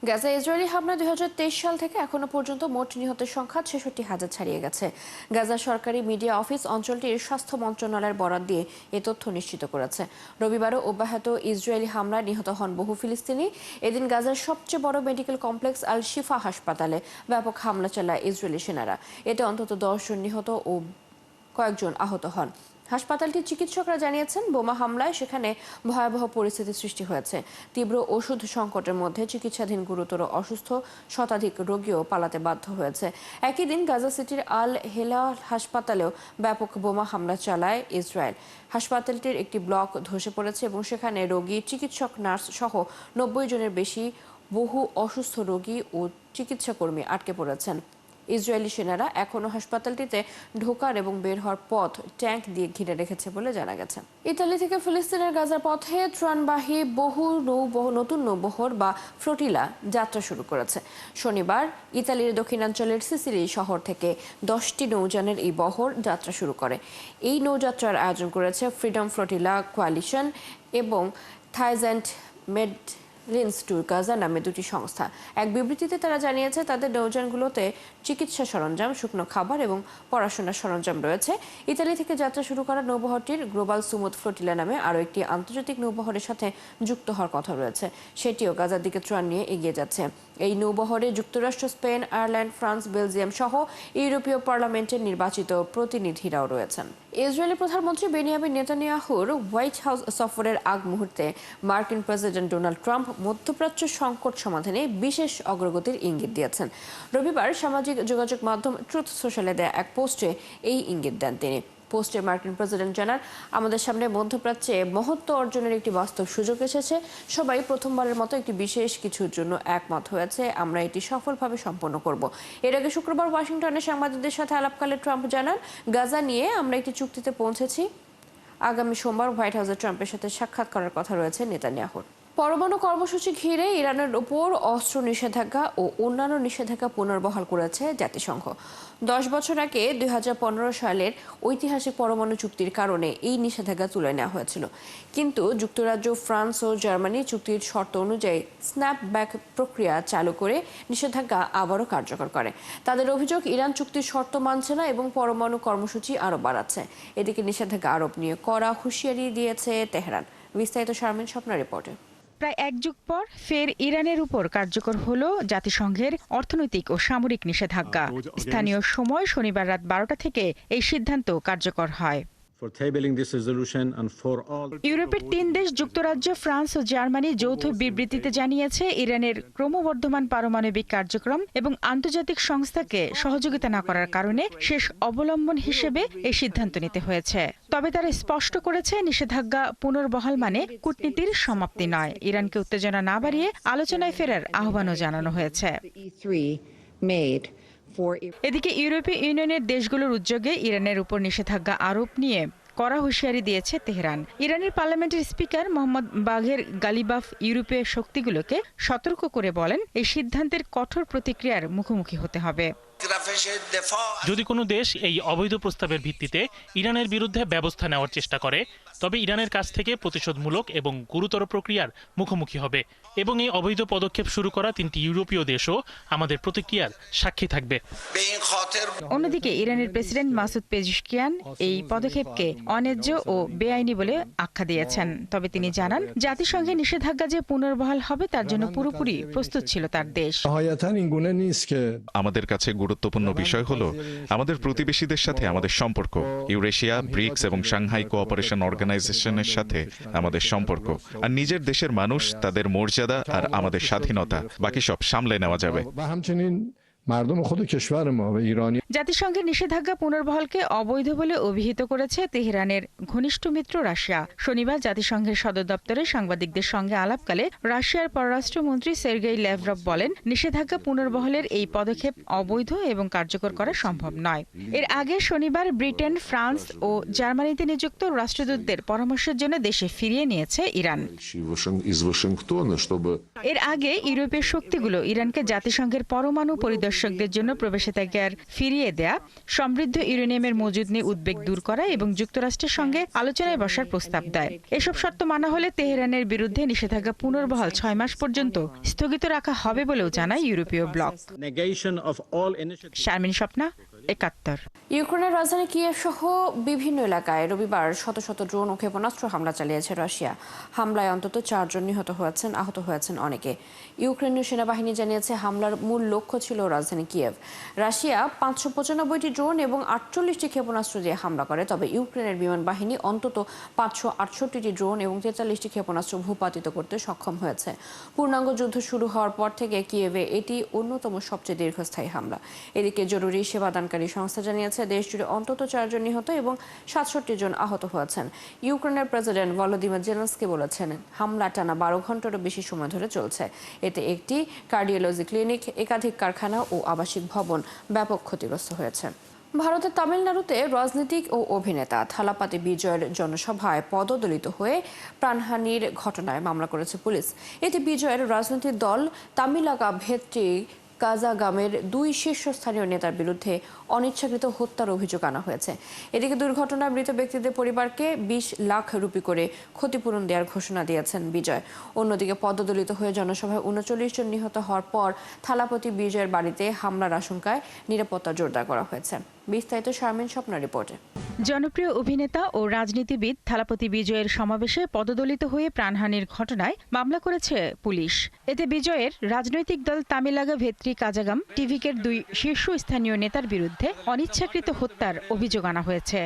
গাজায় ইসরায়েলি হামলা 2023 সাল থেকে এখনো পর্যন্ত মোট নিহতের সংখ্যা 66,000 ছাড়িয়ে গেছে। গাজা সরকারি মিডিয়া অফিস অঞ্চলটির স্বাস্থ্য মন্ত্রণালয়ের বরাত দিয়ে এ তথ্য নিশ্চিত করেছে। রবিবারও অব্যাহত ইসরায়েলি হামলায় নিহত হন বহু ফিলিস্তিনি। এদিন গাজার সবচেয়ে বড় মেডিকেল কমপ্লেক্স আল শিফা হাসপাতালে ব্যাপক হামলা চালায় ইসরায়েলি সেনারা। এতে অন্তত 10 জন নিহত ও কয়েকজন আহত হন। হাসপাতালটির চিকিৎসকরা জানিয়েছেন, বোমা হামলায় সেখানে ভয়াবহ পরিস্থিতি সৃষ্টি হয়েছে। তীব্র ওষুধ সংকটের মধ্যে চিকিৎসাধীন গুরুতর অসুস্থ শতাধিক রোগীও পালাতে বাধ্য হয়েছে। একই দিন গাজা সিটির আল হেলাল হাসপাতালেও ব্যাপক বোমা হামলা চালায় ইসরায়েল। হাসপাতালটির একটি ব্লক ধসে পড়েছে এবং সেখানে রোগী, চিকিৎসক, নার্স সহ 90 জনের বেশি বহু অসুস্থ রোগী ও চিকিৎসাকর্মী আটকে পড়েছেন। ইসরায়েলি সেনারা এখনও হাসপাতালটিতে ঢোকার এবং বের হওয়ার পথ ট্যাঙ্ক দিয়ে ঘিরে রেখেছে বলে জানা গেছে। ইতালি থেকে ফিলিস্তিনের গাজার পথে ত্রাণবাহী নতুন নৌবহর বা ফ্লোটিলা যাত্রা শুরু করেছে। শনিবার ইতালির দক্ষিণাঞ্চলের সিসিলি শহর থেকে 10টি নৌযানের এই বহর যাত্রা শুরু করে। এই নৌযাত্রার আয়োজন করেছে ফ্রিডম ফ্লোটিলা কোয়ালিশন এবং থাইজ্যান্ড মেড লিন্স ট্যুর গাজা নামে দুটি সংস্থা। এক বিবৃতিতে তারা জানিয়েছে, তাদের নৌযানগুলোতে চিকিৎসা সরঞ্জাম, শুকনো খাবার এবং পড়াশোনার সরঞ্জাম রয়েছে। ইতালি থেকে যাত্রা শুরু করা নৌবহরটির গ্লোবাল সুমুদ ফ্লোটিলা নামে আরও একটি আন্তর্জাতিক নৌবহরের সাথে যুক্ত হওয়ার কথা রয়েছে। সেটিও গাজার দিকে ত্রাণ নিয়ে এগিয়ে যাচ্ছে। এই নৌবহরে যুক্তরাষ্ট্র, স্পেন, আয়ারল্যান্ড, ফ্রান্স, বেলজিয়াম সহ ইউরোপীয় পার্লামেন্টের নির্বাচিত প্রতিনিধিরাও রয়েছেন। ইসরায়েলি প্রধানমন্ত্রী বেনিয়ামিন নেতানিয়াহুর হোয়াইট হাউস সফরের আগ মুহূর্তে মার্কিন প্রেসিডেন্ট ডোনাল্ড ট্রাম্প মধ্যপ্রাচ্য সংকট সমাধানে বিশেষ অগ্রগতির ইঙ্গিত দিয়েছেন। রবিবার সামাজিক যোগাযোগ মাধ্যম ট্রুথ সোশ্যালে দেয়া এক পোস্টে এই ইঙ্গিত দেন তিনি। পোস্টে মার্কিন প্রেসিডেন্ট জানান, আমাদের সামনে মধ্যপ্রাচ্যে মহত্ব অর্জনের একটি বাস্তব সুযোগ এসেছে। সবাই প্রথমবারের মতো একটি বিশেষ কিছুর জন্য একমত হয়েছে। আমরা এটি সফলভাবে সম্পন্ন করব। এর আগে শুক্রবার ওয়াশিংটনে সাংবাদিকদের সাথে আলাপকালে ট্রাম্প জানান, গাজা নিয়ে আমরা একটি চুক্তিতে পৌঁছেছি। আগামী সোমবার হোয়াইট হাউসে ট্রাম্পের সাথে সাক্ষাৎ করার কথা রয়েছে নেতানিয়াহুর। পরমাণু কর্মসূচি ঘিরে ইরানের উপর অস্ত্র নিষেধাজ্ঞা ও অন্যান্য নিষেধাজ্ঞা পুনর্বহাল করেছে জাতিসংঘ। 10 বছর আগে 2015 সালের ঐতিহাসিক পরমাণু চুক্তির কারণে এই নিষেধাজ্ঞা তুলে নেওয়া হয়েছিল। কিন্তু যুক্তরাজ্য, ফ্রান্স ও জার্মানি চুক্তির শর্ত অনুযায়ী স্ন্যাপব্যাক প্রক্রিয়া চালু করে নিষেধাজ্ঞা আবারও কার্যকর করে। তাদের অভিযোগ, ইরান চুক্তির শর্ত মানছে না এবং পরমাণু কর্মসূচি আরও বাড়াচ্ছে। এদিকে নিষেধাজ্ঞা আরোপ নিয়ে কড়া হুঁশিয়ারি দিয়েছে তেহরান। বিস্তারিত শারমিন স্বপ্নার রিপোর্টে। প্রায় এক যুগ পর ফের ইরানের উপর কার্যকর হলো জাতিসংঘের অর্থনৈতিক ও সামরিক নিষেধাজ্ঞা। স্থানীয় সময় শনিবার রাত 12টা থেকে এই সিদ্ধান্ত কার্যকর হয়। ইউরোপের 3 দেশ যুক্তরাজ্য, ফ্রান্স ও জার্মানি যৌথ বিবৃতিতে জানিয়েছে, ইরানের ক্রমবর্ধমান পারমাণবিক কার্যক্রম এবং আন্তর্জাতিক সংস্থাকে সহযোগিতা না করার কারণে শেষ অবলম্বন হিসেবে এই সিদ্ধান্ত নিতে হয়েছে। তবে তারা স্পষ্ট করেছে, নিষেধাজ্ঞা পুনর্বহাল মানে কূটনীতির সমাপ্তি নয়। ইরানকে উত্তেজনা না বাড়িয়ে আলোচনায় ফেরার আহ্বানও জানানো হয়েছে। এদিকে ইউরোপীয় ইউনিয়নের দেশগুলোর উদ্যোগে ইরানের উপর নিষেধাজ্ঞা আরোপ নিয়ে কড়া হুঁশিয়ারি দিয়েছে তেহরান। ইরানের পার্লামেন্টের স্পিকার মোহাম্মদ বাঘের গালিবাফ ইউরোপীয় শক্তিগুলোকে সতর্ক করে বলেন, এই সিদ্ধান্তের কঠোর প্রতিক্রিয়ার মুখোমুখি হতে হবে। যদি কোনো দেশ এই অবৈধ প্রস্তাবের ভিত্তিতে ইরানের বিরুদ্ধে ব্যবস্থা নেওয়ার চেষ্টা করে, তবে ইরানের কাছ থেকে প্রতিশোধমূলক এবং গুরুতর প্রক্রিয়ার মুখোমুখি হবে এবং এই অবৈধ পদক্ষেপ শুরু করা 3টি ইউরোপীয় দেশও আমাদের প্রতিক্রিয়ার সাক্ষী থাকবে। অন্যদিকে ইরানের প্রেসিডেন্ট মাসুদ পেজিশকিয়ান এই পদক্ষেপকে অন্যায্য ও বেআইনি বলে আখ্যা দিয়েছেন। তবে তিনি জানান, জাতিসংঘের নিষেধাজ্ঞা যে পুনর্বহাল হবে তার জন্য পুরোপুরি প্রস্তুত ছিল তার দেশ। আমাদের কাছে গুরুত্বপূর্ণ বিষয় হলো আমাদের প্রতিবেশীদের সাথে আমাদের সম্পর্ক, ইউরেশিয়া, ব্রিক্স এবং সাংহাই কোঅপারেশন অর্গানাইজেশনের সাথে আমাদের সম্পর্ক, আর নিজের দেশের মানুষ, তাদের মর্যাদা আর আমাদের স্বাধীনতা, বাকি সব সামলে নেওয়া যাবে। জাতিসংঘের নিষেধাজ্ঞা পুনর্বহালকে অবৈধ বলে অভিহিত করেছে তেহরানের ঘনিষ্ঠ মিত্র রাশিয়া। শনিবার জাতিসংঘের সদর দপ্তরে সাংবাদিকদের সঙ্গে আলাপকালে রাশিয়ার পররাষ্ট্রমন্ত্রী সের্গেই ল্যাভরভ বলেন, নিষেধাজ্ঞা পুনর্বহালের এই পদক্ষেপ অবৈধ এবং কার্যকর করা সম্ভব নয়। এর আগে শনিবার ব্রিটেন, ফ্রান্স ও জার্মানিতে নিযুক্ত রাষ্ট্রদূতদের পরামর্শের জন্য দেশে ফিরিয়ে নিয়েছে ইরান। এর আগে ইউরোপীয় শক্তিগুলো ইরানকে জাতিসংঘের পরমাণু পরিদর্শন দর্শকদের জন্য প্রবেশাধিকার ফিরিয়ে দেয়া, সমৃদ্ধ ইউরেনিয়ামের মজুদ নিয়ে উদ্বেগ দূর করা এবং যুক্তরাষ্ট্রের সঙ্গে আলোচনায় বসার প্রস্তাব দেয়। এসব শর্ত মানা হলে তেহরানের বিরুদ্ধে নিষেধাজ্ঞা পুনর্বহাল 6 মাস পর্যন্ত স্থগিত রাখা হবে বলেও জানায় ইউরোপীয় ব্লক। শারমিন স্বপ্না, ৭১। ইউক্রেনের রাজধানী কিয়েভ সহ বিভিন্ন এলাকায় রবিবার শত শত ড্রোন ও ক্ষেপণাস্ত্র হামলা চালিয়েছে রাশিয়া। হামলায় অন্তত 4 জন নিহত হয়েছেন, আহত হয়েছেন অনেকে। ইউক্রেনীয় সেনাবাহিনী জানিয়েছে হামলার মূল লক্ষ্য ছিল রাজধানী কিয়েভ। রাশিয়া 595টি ড্রোন এবং 48টি ক্ষেপণাস্ত্র দিয়ে হামলা করে, তবে ইউক্রেনের বিমান বাহিনী অন্তত 568টি ড্রোন এবং 43টি ক্ষেপণাস্ত্র ভূপাতিত করতে সক্ষম হয়েছে। পূর্ণাঙ্গ যুদ্ধ শুরু হওয়ার পর থেকে কিয়েভে এটি অন্যতম সবচেয়ে দীর্ঘস্থায়ী হামলা। এদিকে জরুরি সেবাদানকারী সংস্থা জানিয়েছে দেশজুড়ে অন্তত 4 জন নিহত এবং 67 জন আহত হয়েছেন। ইউক্রেনের প্রেসিডেন্ট ভলোদিমির জেলেনস্কি বলেছেন হামলা টানা 12 ঘন্টারও বেশি সময় ধরে চলছে। এতে একটি কার্ডিওলজি ক্লিনিক, একাধিক কারখানা ও আবাসিক ভবন ব্যাপক ক্ষতিগ্রস্ত হয়েছে। ভারতের তামিলনাড়ুতে রাজনীতিক ও অভিনেতা থালাপাতি বিজয়ের জনসভায় পদদলিত হয়ে প্রাণহানির ঘটনায় মামলা করেছে পুলিশ। এতে বিজয়ের রাজনৈতিক দল তামিলাগা ভেত্রি কাজাগামের 2 শীর্ষস্থানীয় নেতার বিরুদ্ধে অনিচ্ছাকৃত হত্যার অভিযোগ আনা হয়েছে। এদিকে দুর্ঘটনায় মৃত ব্যক্তিদের পরিবারকে 20 লাখ রুপি করে ক্ষতিপূরণ দেওয়ার ঘোষণা দিয়েছেন বিজয়। অন্যদিকে পদদলিত হয়ে জনসভায় 39 জন নিহত হওয়ার পর থালাপতি বিজয়ের বাড়িতে হামলার আশঙ্কায় নিরাপত্তা জোরদার করা হয়েছে। বিস্তারিত শারমিন স্বপ্নার রিপোর্টে। জনপ্রিয় অভিনেতা ও রাজনীতিবিদ থালাপতি বিজয়ের সমাবেশে পদদলিত হয়ে প্রাণহানির ঘটনায় মামলা করেছে পুলিশ। এতে বিজয়ের রাজনৈতিক দল তামিলাগা ভেত্রি কাজাগাম টিভিকের 2 শীর্ষস্থানীয় নেতার বিরুদ্ধে অনিচ্ছাকৃত হত্যার অভিযোগ আনা হয়েছে।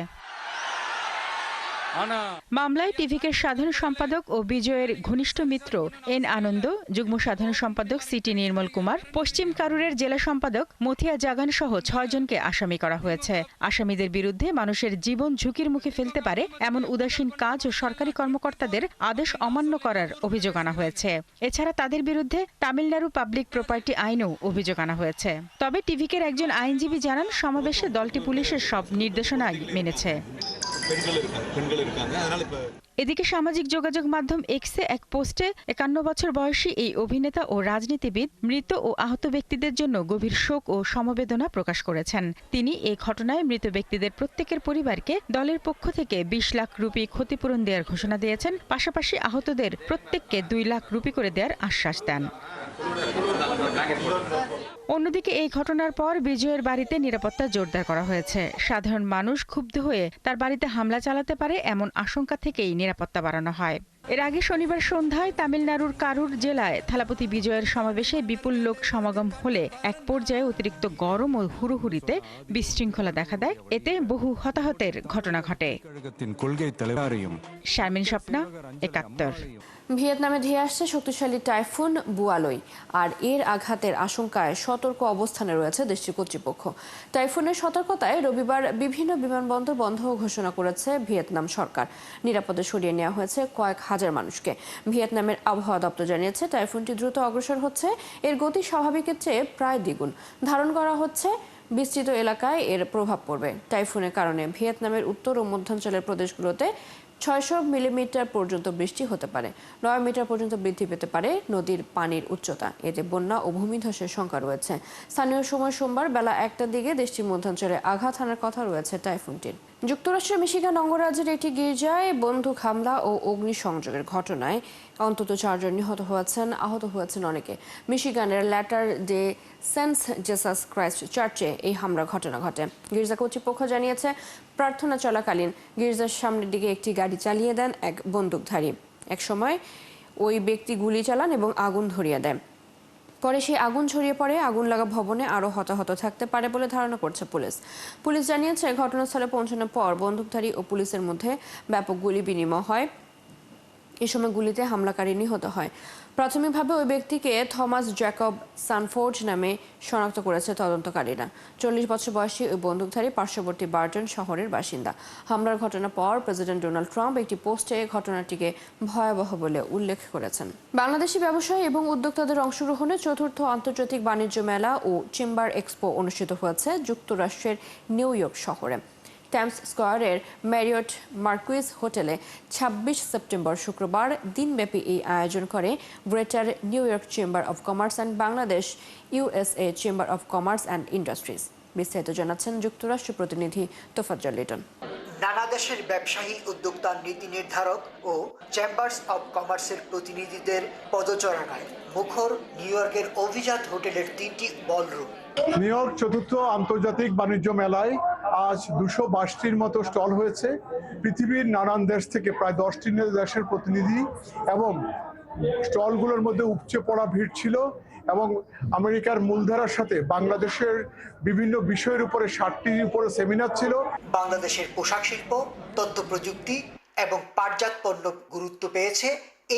মামলায় টিভিকের সাধারণ সম্পাদক ও বিজয়ের ঘনিষ্ঠ মিত্র এন আনন্দ, যুগ্ম সাধারণ সম্পাদক সিটি নির্মল কুমার, পশ্চিম কারুরের জেলা সম্পাদক মথিয়া জাগান সহ 6 জনকে আসামি করা হয়েছে। আসামিদের বিরুদ্ধে মানুষের জীবন ঝুঁকির মুখে ফেলতে পারে এমন উদাসীন কাজ ও সরকারি কর্মকর্তাদের আদেশ অমান্য করার অভিযোগ আনা হয়েছে। এছাড়া তাদের বিরুদ্ধে তামিলনাড়ু পাবলিক প্রপার্টি আইনেও অভিযোগ আনা হয়েছে। তবে টিভিকের একজন আইনজীবী জানান সমাবেশে দলটি পুলিশের সব নির্দেশনাই মেনেছে। এদিকে সামাজিক যোগাযোগ মাধ্যম এক্সে এক পোস্টে 51 বছর বয়সী এই অভিনেতা ও রাজনীতিবিদ মৃত ও আহত ব্যক্তিদের জন্য গভীর শোক ও সমবেদনা প্রকাশ করেছেন। তিনি এই ঘটনায় মৃত ব্যক্তিদের প্রত্যেকের পরিবারকে দলের পক্ষ থেকে 20 লাখ রুপি ক্ষতিপূরণ দেওয়ার ঘোষণা দিয়েছেন, পাশাপাশি আহতদের প্রত্যেককে 2 লাখ রুপি করে দেওয়ার আশ্বাস দেন। অন্যদিকে এই ঘটনার পর বিজয়ের বাড়িতে নিরাপত্তা জোরদার করা হয়েছে। সাধারণ মানুষ ক্ষুব্ধ হয়ে তার বাড়িতে হামলা চালাতে পারে এমন আশঙ্কা থেকেই নিরাপত্তা বাড়ানো হয়। এর আগে শনিবার সন্ধ্যায় তামিলনাড়ুর কারুর জেলায় থালাপতি বিজয়ের সমাবেশে বিপুল লোক সমাগম হলে এক পর্যায়ে অতিরিক্ত গরম ও হুড়োহুড়িতে বিশৃঙ্খলা দেখা দেয়। এতে বহু হতাহতের ঘটনা ঘটে। শারমিন স্বপ্না, ৭১। ভিয়েতনামে ধেয়ে আসছে শক্তিশালী টাইফুন বুয়ালই, আর এর আঘাতের আশঙ্কায় সতর্ক অবস্থানে রয়েছে দেশটির কর্তৃপক্ষ। টাইফুনের সতর্কতায় রবিবার বিভিন্ন বিমানবন্দর বন্ধ ঘোষণা করেছে ভিয়েতনাম সরকার। নিরাপদে সরিয়ে নেওয়া হয়েছে কয়েক হাজার মানুষকে। ভিয়েতনামের আবহাওয়া দপ্তর জানিয়েছে টাইফুনটি দ্রুত অগ্রসর হচ্ছে, এর গতি স্বাভাবিকের চেয়ে প্রায় দ্বিগুণ। ধারণ করা হচ্ছে বিস্তৃত এলাকায় এর প্রভাব পড়বে। টাইফুনের কারণে ভিয়েতনামের উত্তর ও মধ্যাঞ্চলের প্রদেশগুলোতে 600 মিলিমিটার পর্যন্ত বৃষ্টি হতে পারে। 9 মিটার পর্যন্ত বৃদ্ধি পেতে পারে নদীর পানির উচ্চতা। এতে বন্যা ও ভূমিধসের শঙ্কা রয়েছে। স্থানীয় সময় সোমবার বেলা 1টার দিকে দেশটির মধ্যাঞ্চলে আঘাত হানার কথা রয়েছে টাইফুনটির। যুক্তরাষ্ট্রের মিশিগান অঙ্গরাজ্যের একটি গির্জায় বন্দুক হামলা ও অগ্নিসংযোগের ঘটনায় অন্তত 4 জন নিহত হয়েছেন, আহত হয়েছেন অনেকে। মিশিগানের Latter Day Saint Jesus Christ চার্চে এই হামলার ঘটনা ঘটে। গির্জা কর্তৃপক্ষ জানিয়েছে প্রার্থনা চলাকালীন গির্জার সামনের দিকে একটি গাড়ি চালিয়ে দেন এক বন্দুকধারী। এক সময় ওই ব্যক্তি গুলি চালান এবং আগুন ধরিয়ে দেন। পরে সেই আগুন ছড়িয়ে পড়ে আগুন লাগা ভবনে আরও হতাহত থাকতে পারে বলে ধারণা করছে পুলিশ। পুলিশ জানিয়েছে ঘটনাস্থলে পৌঁছানোর পর বন্দুকধারী ও পুলিশের মধ্যে ব্যাপক গুলি বিনিময় হয়। এ সময় গুলিতে হামলাকারী নিহত হয়। প্রাথমিকভাবে ওই ব্যক্তিকে থমাস জ্যাকব সানফোর্ড নামে শনাক্ত করেছে তদন্তকারীরা। 40 বছর বয়সী ওই বন্দুকধারী পার্শ্ববর্তী বার্টন শহরের বাসিন্দা। হামলার ঘটনার পর প্রেসিডেন্ট ডোনাল্ড ট্রাম্প একটি পোস্টে ঘটনাটিকে ভয়াবহ বলে উল্লেখ করেছেন। বাংলাদেশি ব্যবসায়ী এবং উদ্যোক্তাদের অংশগ্রহণে 4র্থ আন্তর্জাতিক বাণিজ্য মেলা ও চেম্বার এক্সপো অনুষ্ঠিত হয়েছে যুক্তরাষ্ট্রের নিউ ইয়র্ক শহরে। টাইমস স্কয়ারের ম্যারিয়ট মার্কুইস হোটেলে ২৬ সেপ্টেম্বর শুক্রবার দিনব্যাপী এই আয়োজন করে greater new York chamber of commerce and Bangladesh USA chamber of commerce and industries. বিস্তারিত জানাচ্ছেন যুক্তরাষ্ট্র প্রতিনিধি তোফাজ্জল লিটন। নানা দেশের ব্যবসায়ী, উদ্যোক্তা, নীতি নির্ধারক ও চেম্বার্স অব কমার্সের প্রতিনিধিদের পদচারণায় মুখর নিউ ইয়র্কের অভিজাত হোটেলের 3টি বলরুম। নিউ ইয়র্ক চতুর্থ আন্তর্জাতিক বাণিজ্য মেলায় আজ 222টির মতো স্টল হয়েছে। পৃথিবীর নানান দেশ থেকে প্রায় 10টি দেশের প্রতিনিধি এবং স্টলগুলোর মধ্যে উপচে পড়া ভিড় ছিল এবং আমেরিকার মূলধারার সাথে বাংলাদেশের বিভিন্ন বিষয়ের উপরে 60টির উপরে সেমিনার ছিল। বাংলাদেশের পোশাক শিল্প, তথ্য প্রযুক্তি এবং পাটজাত পণ্য গুরুত্ব পেয়েছে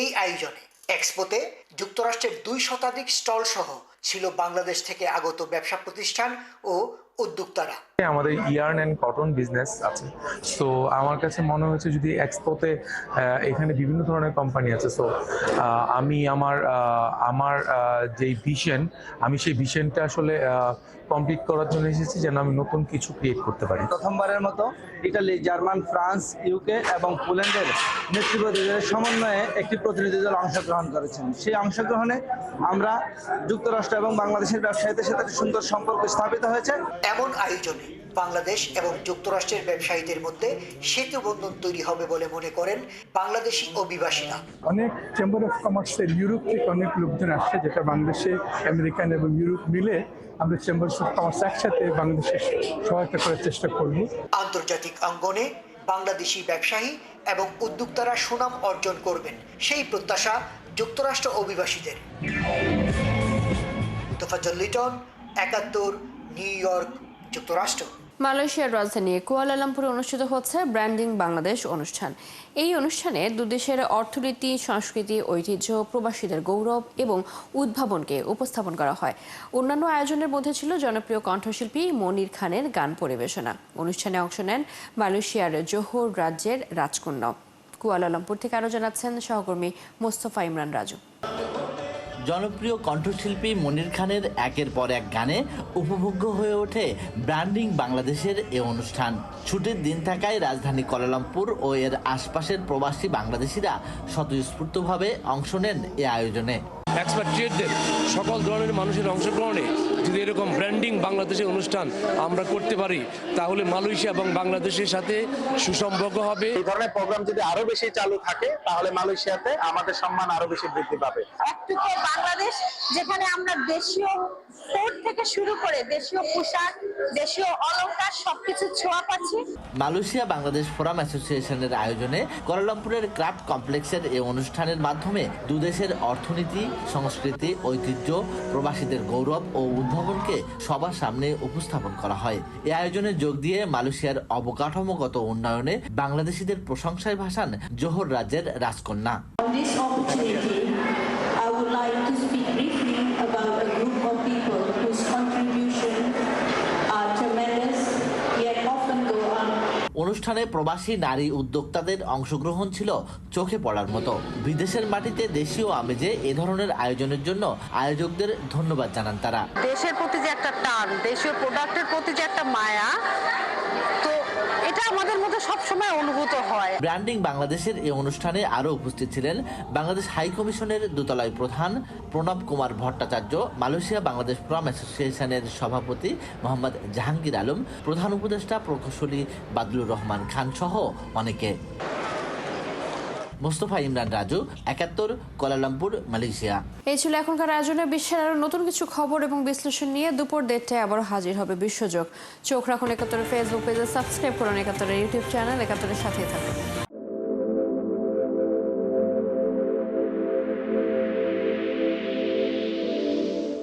এই আয়োজনে। এক্সপোতে যুক্তরাষ্ট্রের 2 শতাধিক স্টল সহ ছিল বাংলাদেশ থেকে আগত ব্যবসা প্রতিষ্ঠান ও উদ্যোক্তারা। আমাদের ইয়ার্ন অ্যান্ড কটন বিজনেস আছে, সো আমার কাছে মনে হয়েছে যদি এক্সপোতে এখানে বিভিন্ন ধরনের কোম্পানি আছে, সো আমি আমার যেই ভিশন, আমি সেই ভিশনটা আসলে কমপ্লিট করার জন্য এসেছি, যেন আমি নতুন কিছু ক্রিয়েট করতে পারি। প্রথমবারের মতো ইটালি, জার্মান, ফ্রান্স, ইউকে এবং পোল্যান্ডের নেতৃবৃন্দের সমন্বয়ে একটি প্রতিনিধি দল অংশগ্রহণ করেছেন। সেই অংশগ্রহণে আমরা যুক্তরাষ্ট্র এবং বাংলাদেশের ব্যবসায়ীদের সাথে সুন্দর সম্পর্ক স্থাপিত হয়েছে। এমন আয়োজনে বাংলাদেশ এবং যুক্তরাষ্ট্রের ব্যবসায়ীদের মধ্যে সেতু বন্ধন তৈরি হবে বলে মনে করেন বাংলাদেশি অভিবাসীরা। অনেক চেম্বার অফ কমার্সের ইউরোপ থেকে অনেক লোকজন আসছে, যেটা বাংলাদেশে আমেরিকান এবং ইউরোপ মিলে আমরা চেম্বার অফ কমার্স একসাথে বাংলাদেশের সহায়তা করার চেষ্টা করব। আন্তর্জাতিক অঙ্গনে বাংলাদেশি ব্যবসায়ী এবং উদ্যোক্তারা সুনাম অর্জন করবেন, সেই প্রত্যাশা যুক্তরাষ্ট্র অভিবাসীদের। তোফাজ্জল লিটন, ৭১, নিউ ইয়র্ক, যুক্তরাষ্ট্র। মালয়েশিয়ার রাজধানী কুয়ালালামপুরে অনুষ্ঠিত হচ্ছে ব্র্যান্ডিং বাংলাদেশ অনুষ্ঠান। এই অনুষ্ঠানে দুদেশের অর্থনীতি, সংস্কৃতি, ঐতিহ্য, প্রবাসীদের গৌরব এবং উদ্ভাবনকে উপস্থাপন করা হয়। অন্যান্য আয়োজনের মধ্যে ছিল জনপ্রিয় কণ্ঠশিল্পী মনির খানের গান পরিবেশনা। অনুষ্ঠানে অংশ নেন মালয়েশিয়ার জোহর রাজ্যের রাজকন্যা। কুয়ালালামপুর থেকে আরও জানাচ্ছেন সহকর্মী মোস্তফা ইমরান রাজু। জনপ্রিয় কণ্ঠশিল্পী মনির খানের একের পর এক গানে উপভোগ্য হয়ে ওঠে ব্র্যান্ডিং বাংলাদেশের এ অনুষ্ঠান। ছুটির দিন থাকায় রাজধানী কুয়ালালামপুর ও এর আশপাশের প্রবাসী বাংলাদেশিরা স্বতঃস্ফূর্তভাবে অংশ নেন এ আয়োজনে। এক্সপাট্রিয়েটদের সকল ধরনের মানুষের অংশগ্রহণে যদি এরকম ব্র্যান্ডিং বাংলাদেশের অনুষ্ঠান আমরা করতে পারি, তাহলে মালয়েশিয়া এবং বাংলাদেশের সাথে সুসম্পর্ক হবে। এই ধরনের প্রোগ্রাম যদি আরো বেশি চালু থাকে, তাহলে মালয়েশিয়াতে আমাদের সম্মান আরো বেশি বৃদ্ধি পাবে। একটুকু বাংলাদেশ, যেখানে আমরা দেশীয় ফুড থেকে শুরু করে দেশীয় পোশাক, দেশীয় অলংকার সবকিছু ছোঁয়া পাচ্ছি। মালয়েশিয়া বাংলাদেশ ফোরাম অ্যাসোসিয়েশনের আয়োজনে কুয়ালালামপুরের ক্রাফট কমপ্লেক্সের এই অনুষ্ঠানের মাধ্যমে দুদেশের অর্থনীতি, সংস্কৃতি, ঐতিহ্য, প্রবাসীদের গৌরব ও উদ্ভাবনকে সবার সামনে উপস্থাপন করা হয়। এই আয়োজনে যোগ দিয়ে মালয়েশিয়ার অবকাঠামোগত উন্নয়নে বাংলাদেশিদের প্রশংসায় ভাসান জোহর রাজ্যের রাজকন্যা। অনুষ্ঠানে প্রবাসী নারী উদ্যোক্তাদের অংশগ্রহণ ছিল চোখে পড়ার মতো। বিদেশের মাটিতে দেশীয় আমেজে এ ধরনের আয়োজনের জন্য আয়োজকদের ধন্যবাদ জানান তারা। দেশের প্রতি যে একটা টান, দেশীয় প্রোডাক্টের প্রতি যে একটা মায়া, তো এটা আমাদের মধ্যে সবসময় অনুভূত হয়। ব্র্যান্ডিং বাংলাদেশের এই অনুষ্ঠানে আরও উপস্থিত ছিলেন বাংলাদেশ হাই কমিশনের দোতলায় প্রধান প্রণব কুমার ভট্টাচার্য, মালয়েশিয়া বাংলাদেশ ফোরাম অ্যাসোসিয়েশনের সভাপতি মোহাম্মদ জাহাঙ্গীর আলম, প্রধান উপদেষ্টা প্রকৌশলী বাদলুর রহমান খান সহ অনেকে। Mostafa Imran Raju, ৭১, Kuala Lumpur, Malaysia. এই ছিল এখনকার আয়োজনে। বিশ্বের আরো নতুন কিছু খবর এবং বিশ্লেষণ নিয়ে দুপুর 1:30টায় আবার হাজির হবে বিশ্বযোগ। চোখ রাখুন ৭১ ফেসবুক পেজে, সাবস্ক্রাইব করুন ৭১ ইউটিউব চ্যানেল। ৭১-এর সাথেই থাকুন।